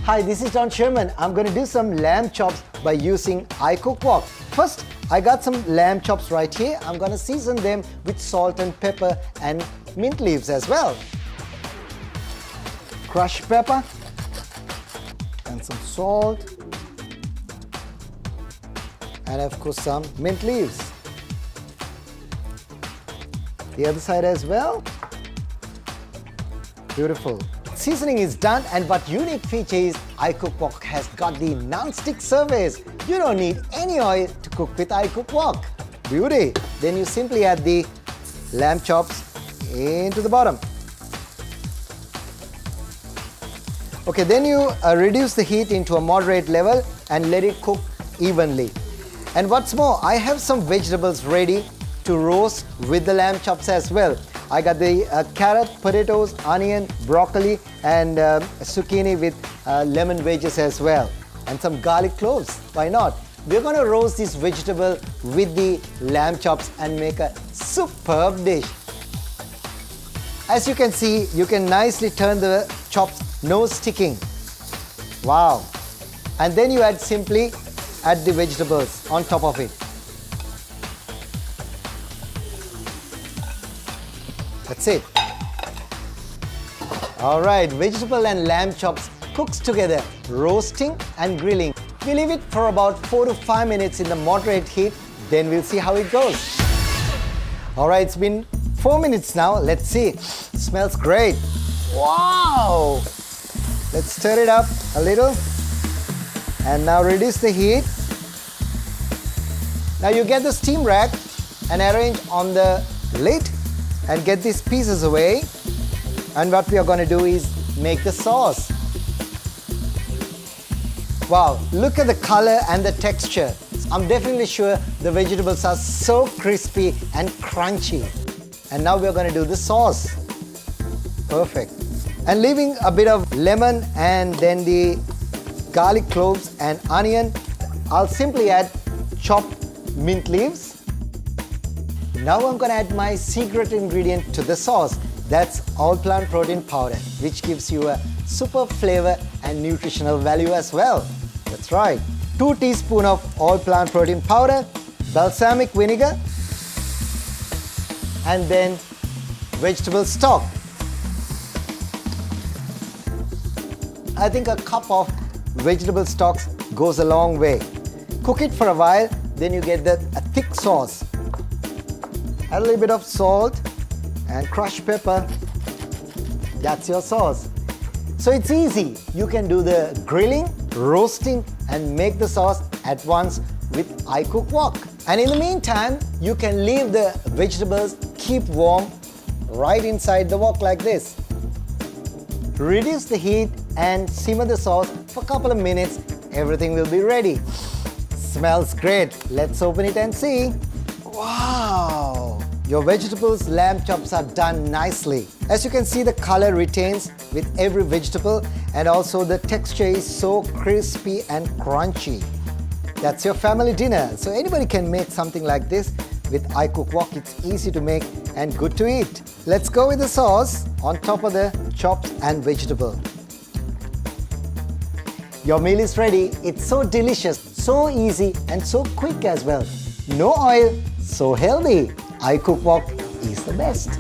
Hi, this is Don Sherman. I'm going to do some lamb chops by using iCook wok. First, I got some lamb chops right here. I'm going to season them with salt and pepper and mint leaves as well. Crushed pepper and some salt and of course some mint leaves. The other side as well. Beautiful. Seasoning is done, and what unique feature is iCook wok has got the non-stick surface. You don't need any oil to cook with iCook wok. Beauty. Then you simply add the lamb chops into the bottom. Okay, then you reduce the heat into a moderate level and let it cook evenly. And what's more, I have some vegetables ready to roast with the lamb chops as well. I got the carrot, potatoes, onion, broccoli and zucchini with lemon wedges as well. And some garlic cloves, why not? We're going to roast this vegetable with the lamb chops and make a superb dish. As you can see, you can nicely turn the chops, no sticking. Wow. And then you simply add the vegetables on top of it. That's it. All right, vegetable and lamb chops cooks together, roasting and grilling. We leave it for about 4 to 5 minutes in the moderate heat, then we'll see how it goes. All right, it's been 4 minutes now. Let's see. Smells great. Wow! Let's stir it up a little. And now reduce the heat. Now you get the steam rack and arrange on the lid and get these pieces away. And what we are going to do is make the sauce. Wow, look at the color and the texture. I'm definitely sure the vegetables are so crispy and crunchy. And now we're going to do the sauce. Perfect. And leaving a bit of lemon and then the garlic cloves and onion, I'll simply add chopped mint leaves. Now I'm going to add my secret ingredient to the sauce. That's all plant protein powder, which gives you a super flavor and nutritional value as well. That's right. 2 teaspoons of all plant protein powder, balsamic vinegar, and then vegetable stock. I think a cup of vegetable stock goes a long way. Cook it for a while, then you get a thick sauce. Add a little bit of salt and crushed pepper. That's your sauce. So it's easy. You can do the grilling, roasting and make the sauce at once with iCook wok. And in the meantime, you can leave the vegetables keep warm right inside the wok like this. Reduce the heat and simmer the sauce for a couple of minutes. Everything will be ready. Smells great. Let's open it and see. Wow! Your vegetables, lamb chops are done nicely. As you can see, the color retains with every vegetable and also the texture is so crispy and crunchy. That's your family dinner. So anybody can make something like this with iCook wok. It's easy to make and good to eat. Let's go with the sauce on top of the chops and vegetable. Your meal is ready. It's so delicious, so easy and so quick as well. No oil, so healthy. iCook wok is the best.